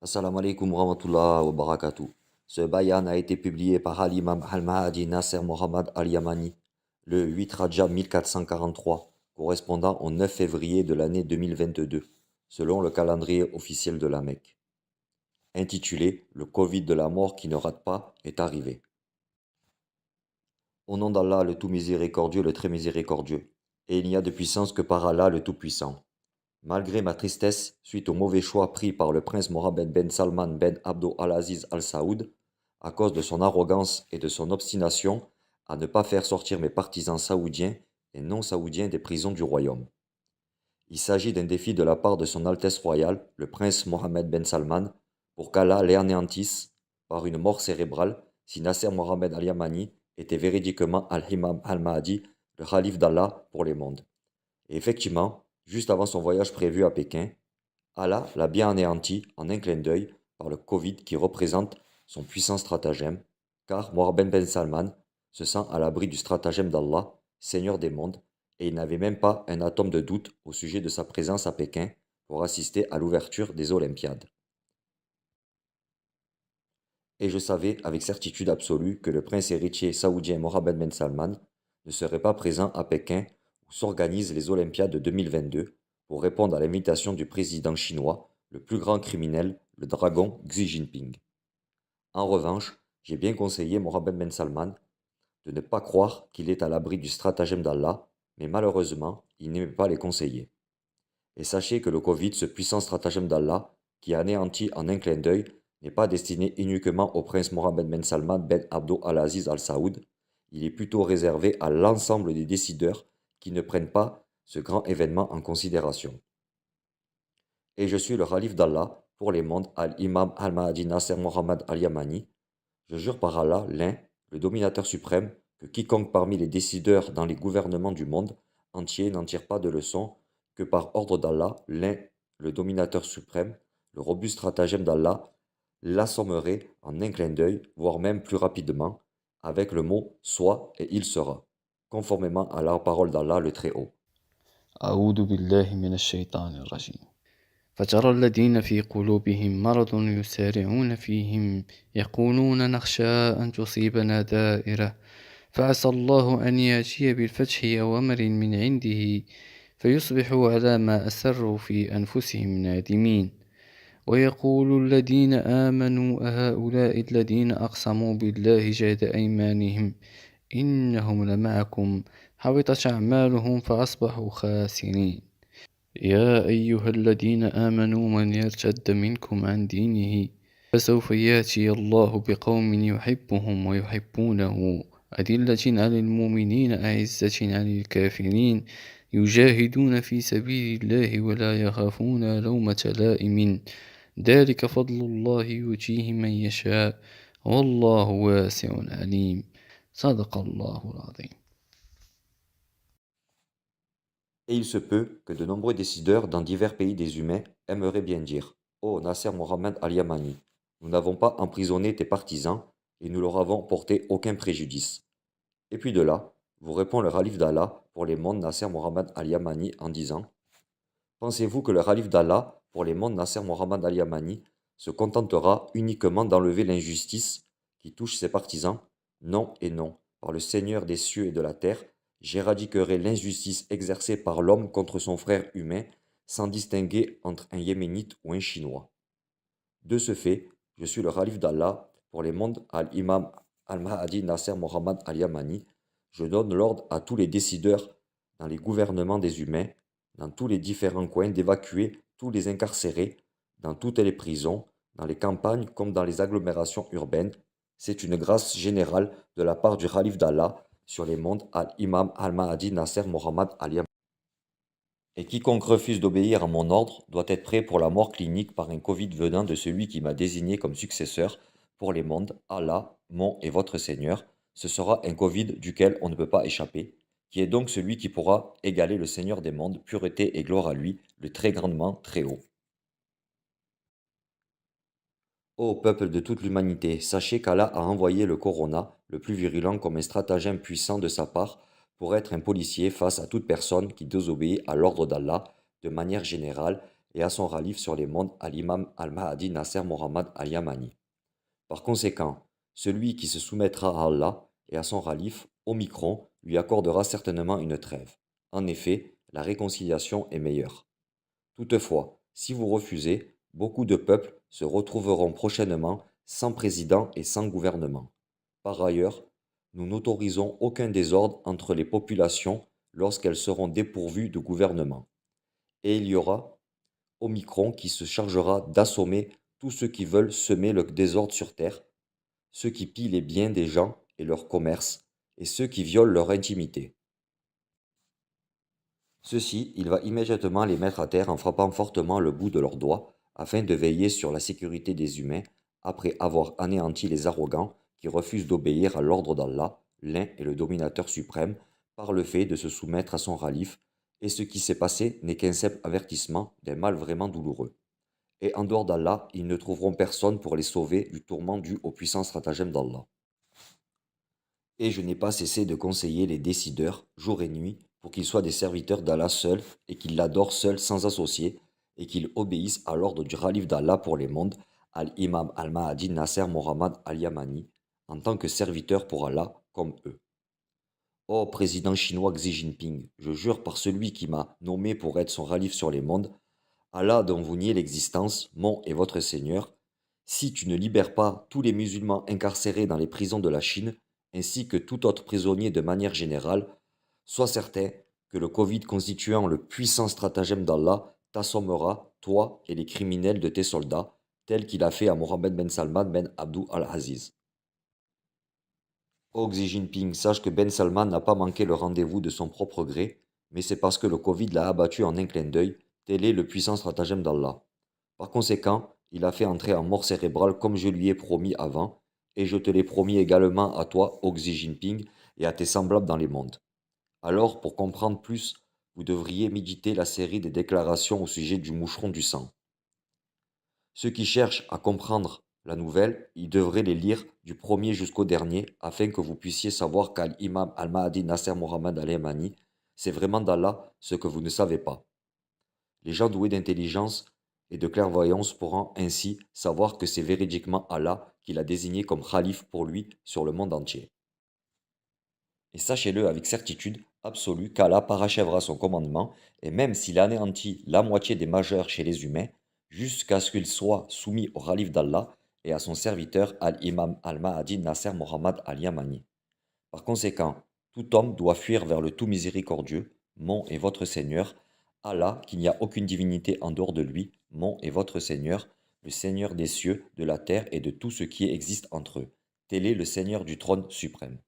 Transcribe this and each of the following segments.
Assalamu alaikum wa rahmatullah wa barakatuh. Ce bayan a été publié par Al-Imam Al-Mahdi Nasser Mohammad Al-Yamani le 8 Rajab 1443, correspondant au 9 février de l'année 2022, selon le calendrier officiel de la Mecque. Intitulé Le Covid de la mort qui ne rate pas est arrivé. Au nom d'Allah, le tout miséricordieux, le très miséricordieux. Et il n'y a de puissance que par Allah, le tout-puissant. Malgré ma tristesse, suite au mauvais choix pris par le prince Mohammed ben Salman ben Abdul Al-Aziz Al Saoud, à cause de son arrogance et de son obstination à ne pas faire sortir mes partisans saoudiens et non saoudiens des prisons du royaume. Il s'agit d'un défi de la part de son Altesse royale, le prince Mohammed ben Salman, pour qu'Allah l'anéantisse par une mort cérébrale si Nasser Mohammed Al-Yamani était véridiquement Al-Imam Al-Mahdi, le calife d'Allah pour les mondes. Et effectivement, juste avant son voyage prévu à Pékin, Allah l'a bien anéanti en un clin d'œil par le Covid qui représente son puissant stratagème, car Mohammed ben Salman se sent à l'abri du stratagème d'Allah, Seigneur des mondes, et il n'avait même pas un atome de doute au sujet de sa présence à Pékin pour assister à l'ouverture des Olympiades. Et je savais avec certitude absolue que le prince héritier saoudien Mohammed ben Salman ne serait pas présent à Pékin où s'organisent les Olympiades de 2022 pour répondre à l'invitation du président chinois, le plus grand criminel, le dragon Xi Jinping. En revanche, j'ai bien conseillé Mohammed ben Salman de ne pas croire qu'il est à l'abri du stratagème d'Allah, mais malheureusement, il n'aimait pas les conseiller. Et sachez que le Covid, ce puissant stratagème d'Allah, qui anéantit en un clin d'œil, n'est pas destiné uniquement au prince Mohammed ben Salman ben Abdul Al-Aziz Al Saoud, il est plutôt réservé à l'ensemble des décideurs qui ne prennent pas ce grand événement en considération. Et je suis le calife d'Allah pour les mondes Al-Imam Al-Mahdi Nasser Mohammed Al-Yamani. Je jure par Allah, l'un, le dominateur suprême, que quiconque parmi les décideurs dans les gouvernements du monde entier n'en tire pas de leçon, que par ordre d'Allah, l'un, le dominateur suprême, le robuste stratagème d'Allah, l'assommerait en un clin d'œil, voire même plus rapidement, avec le mot soit et il sera, conformément à la parole d'Allah le Très-Haut. أعوذ بالله من الشيطان الرجيم. فترى الذين في قلوبهم مرض يسارعون فيهم يقولون نخشى أن تصيبنا دائرة فعسى الله أن يأتي بالفتح أو أمر من عنده فيصبحوا على ما أسروا في أنفسهم نادمين ويقول الذين آمنوا أهؤلاء الذين أقسموا بالله جهد أيمانهم إنهم لمعكم حبطت أعمالهم فأصبحوا خاسرين يا أيها الذين آمنوا من يرتد منكم عن دينه فسوف يأتي الله بقوم يحبهم ويحبونه أذلة على المؤمنين أعزة على الكافرين يجاهدون في سبيل الله ولا يخافون لومة لائم ذلك فضل الله يؤتيه من يشاء والله واسع عليم صدق الله العظيم. Et il se peut que de nombreux décideurs dans divers pays des humains aimeraient bien dire: Ô Nasser Mohammed Al-Yamani, nous n'avons pas emprisonné tes partisans et nous leur avons porté aucun préjudice. Et puis de là, vous répond le Khalif d'Allah pour les mondes Nasser Mohammed Al-Yamani en disant: Pensez-vous que le Khalif d'Allah pour les mondes Nasser Mohammed Al-Yamani se contentera uniquement d'enlever l'injustice qui touche ses partisans? Non et non, par le Seigneur des cieux et de la terre, j'éradiquerai l'injustice exercée par l'homme contre son frère humain, sans distinguer entre un Yéménite ou un Chinois. De ce fait, je suis le Khalif d'Allah pour les mondes Al-Imam Al-Mahdi Nasser Mohammed Al-Yamani. Je donne l'ordre à tous les décideurs dans les gouvernements des humains, dans tous les différents coins, d'évacuer tous les incarcérés, dans toutes les prisons, dans les campagnes comme dans les agglomérations urbaines. C'est une grâce générale de la part du Khalif d'Allah sur les mondes Al-Imam Al-Mahdi Nasser Mohammed Al-Yamani. Et quiconque refuse d'obéir à mon ordre doit être prêt pour la mort clinique par un Covid venant de celui qui m'a désigné comme successeur pour les mondes, Allah, mon et votre Seigneur. Ce sera un Covid duquel on ne peut pas échapper, qui est donc celui qui pourra égaler le Seigneur des mondes, pureté et gloire à lui, le très grandement très haut. Ô peuple de toute l'humanité, sachez qu'Allah a envoyé le Corona, le plus virulent, comme un stratagème puissant de sa part, pour être un policier face à toute personne qui désobéit à l'ordre d'Allah de manière générale et à son calife sur les mondes à l'imam al-Mahdi Nasser Mohammad al-Yamani. Par conséquent, celui qui se soumettra à Allah et à son calife, Omicron, lui accordera certainement une trêve. En effet, la réconciliation est meilleure. Toutefois, si vous refusez, beaucoup de peuples se retrouveront prochainement sans président et sans gouvernement. Par ailleurs, nous n'autorisons aucun désordre entre les populations lorsqu'elles seront dépourvues de gouvernement. Et il y aura Omicron qui se chargera d'assommer tous ceux qui veulent semer le désordre sur terre, ceux qui pillent les biens des gens et leurs commerces, et ceux qui violent leur intimité. Ceux-ci, il va immédiatement les mettre à terre en frappant fortement le bout de leurs doigts, afin de veiller sur la sécurité des humains, après avoir anéanti les arrogants qui refusent d'obéir à l'ordre d'Allah, l'un est le dominateur suprême, par le fait de se soumettre à son calife, et ce qui s'est passé n'est qu'un simple avertissement d'un mal vraiment douloureux. Et en dehors d'Allah, ils ne trouveront personne pour les sauver du tourment dû aux puissants stratagèmes d'Allah. Et je n'ai pas cessé de conseiller les décideurs, jour et nuit, pour qu'ils soient des serviteurs d'Allah seul, et qu'ils l'adorent seul sans associer, et qu'ils obéissent à l'ordre du Khalif d'Allah pour les mondes, Al-Imam al-Mahdi Nasser Mohammad al-Yamani, en tant que serviteur pour Allah, comme eux. Ô président chinois Xi Jinping, je jure par celui qui m'a nommé pour être son Khalif sur les mondes, Allah dont vous niez l'existence, mon et votre Seigneur, si tu ne libères pas tous les musulmans incarcérés dans les prisons de la Chine, ainsi que tout autre prisonnier de manière générale, sois certain que le Covid constituant le puissant stratagème d'Allah t'assommera, toi et les criminels de tes soldats, tel qu'il a fait à Mohammed Ben Salman Ben Abdul al-Aziz. Ô Xi Jinping, sache que Ben Salman n'a pas manqué le rendez-vous de son propre gré, mais c'est parce que le Covid l'a abattu en un clin d'œil, tel est le puissant stratagème d'Allah. Par conséquent, il a fait entrer en mort cérébrale comme je lui ai promis avant, et je te l'ai promis également à toi, ô Xi Jinping, et à tes semblables dans les mondes. Alors, pour comprendre plus, vous devriez méditer la série des déclarations au sujet du moucheron du sang. Ceux qui cherchent à comprendre la nouvelle, ils devraient les lire du premier jusqu'au dernier, afin que vous puissiez savoir qu'Al-Imam al-Mahdi Nasser Mohammad al-Yamani, c'est vraiment d'Allah ce que vous ne savez pas. Les gens doués d'intelligence et de clairvoyance pourront ainsi savoir que c'est véridiquement Allah qui l'a désigné comme calife pour lui sur le monde entier. Et sachez-le avec certitude absolue qu'Allah parachèvera son commandement, et même s'il anéantit la moitié des majeurs chez les humains, jusqu'à ce qu'ils soient soumis au calife d'Allah et à son serviteur Al-Imam al-Mahdi Nasser Mohammad al-Yamani. Par conséquent, tout homme doit fuir vers le tout miséricordieux, mon et votre Seigneur, Allah, qu'il n'y a aucune divinité en dehors de lui, mon et votre Seigneur, le Seigneur des cieux, de la terre et de tout ce qui existe entre eux. Tel est le Seigneur du trône suprême.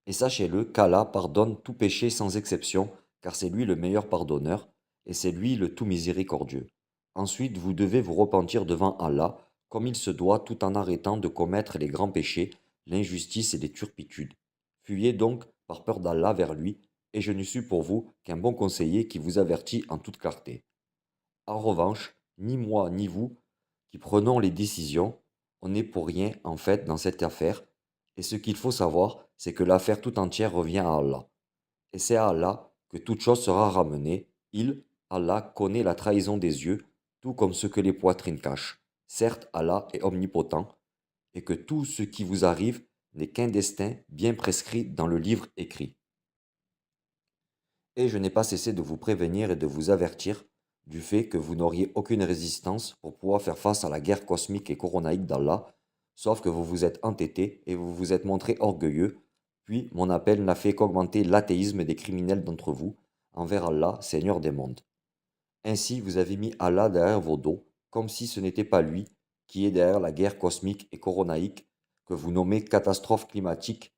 Et sachez-le qu'Allah pardonne tout péché sans exception, car c'est lui le meilleur pardonneur, et c'est lui le tout miséricordieux. Ensuite, vous devez vous repentir devant Allah, comme il se doit, tout en arrêtant de commettre les grands péchés, l'injustice et les turpitudes. Fuyez donc, par peur d'Allah, vers lui, et je ne suis pour vous qu'un bon conseiller qui vous avertit en toute clarté. En revanche, ni moi ni vous, qui prenons les décisions, on n'est pour rien en fait dans cette affaire, et ce qu'il faut savoir, c'est que l'affaire tout entière revient à Allah. Et c'est à Allah que toute chose sera ramenée. Il, Allah, connaît la trahison des yeux, tout comme ce que les poitrines cachent. Certes, Allah est omnipotent, et que tout ce qui vous arrive n'est qu'un destin bien prescrit dans le livre écrit. Et je n'ai pas cessé de vous prévenir et de vous avertir du fait que vous n'auriez aucune résistance pour pouvoir faire face à la guerre cosmique et coronaïque d'Allah, sauf que vous vous êtes entêté et vous vous êtes montré orgueilleux, puis mon appel n'a fait qu'augmenter l'athéisme des criminels d'entre vous envers Allah, Seigneur des mondes. Ainsi vous avez mis Allah derrière vos dos, comme si ce n'était pas lui qui est derrière la guerre cosmique et coronaïque que vous nommez catastrophe climatique,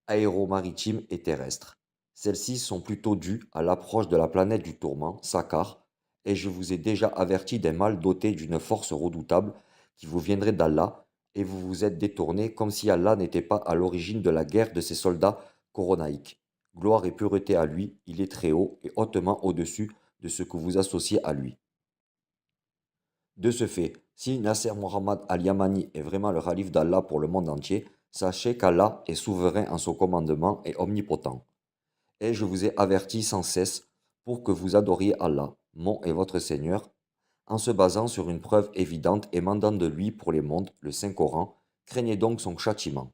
aéromaritime et terrestre. Celles-ci sont plutôt dues à l'approche de la planète du tourment, Sakar, et je vous ai déjà averti d'un mal doté d'une force redoutable qui vous viendrait d'Allah, et vous vous êtes détourné comme si Allah n'était pas à l'origine de la guerre de ces soldats coronaïques. Gloire et pureté à lui, il est très haut et hautement au-dessus de ce que vous associez à lui. De ce fait, si Nasser Mohammad al-Yamani est vraiment le calife d'Allah pour le monde entier, sachez qu'Allah est souverain en son commandement et omnipotent. Et je vous ai averti sans cesse pour que vous adoriez Allah. mon et votre Seigneur, en se basant sur une preuve évidente émanant de lui pour les mondes, le Saint-Coran, craignez donc son châtiment.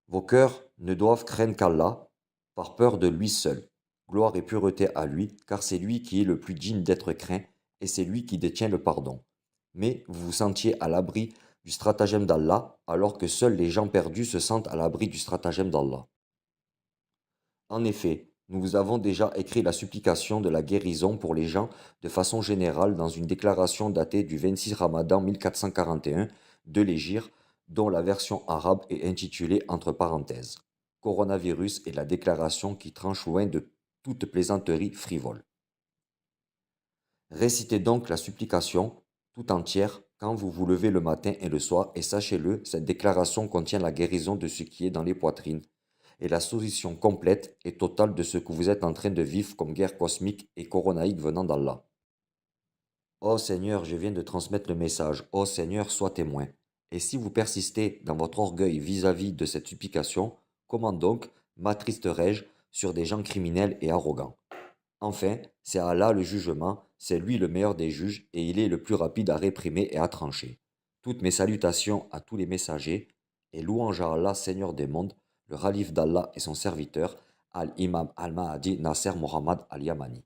Vos cœurs ne doivent craindre qu'Allah, par peur de lui seul. Gloire et pureté à lui, car c'est lui qui est le plus digne d'être craint, et c'est lui qui détient le pardon. Mais vous vous sentiez à l'abri du stratagème d'Allah, alors que seuls les gens perdus se sentent à l'abri du stratagème d'Allah. En effet, nous vous avons déjà écrit la supplication de la guérison pour les gens de façon générale dans une déclaration datée du 26 Ramadan 1441 de l'Hégire, dont la version arabe est intitulée entre parenthèses Coronavirus et la déclaration qui tranche loin de toute plaisanterie frivole. Récitez donc la supplication tout entière quand vous vous levez le matin et le soir, et sachez-le, cette déclaration contient la guérison de ce qui est dans les poitrines et la solution complète et totale de ce que vous êtes en train de vivre comme guerre cosmique et coronaïque venant d'Allah. Ô Seigneur, je viens de transmettre le message. Ô Seigneur, sois témoin. Et si vous persistez dans votre orgueil vis-à-vis de cette supplication, comment donc m'attristerai-je sur des gens criminels et arrogants? Enfin, c'est Allah le jugement, c'est lui le meilleur des juges et il est le plus rapide à réprimer et à trancher. Toutes mes salutations à tous les messagers et louange à Allah, Seigneur des mondes, le Khalif d'Allah et son serviteur, Al-Imam Al-Mahdi Nasser Muhammad Al-Yamani.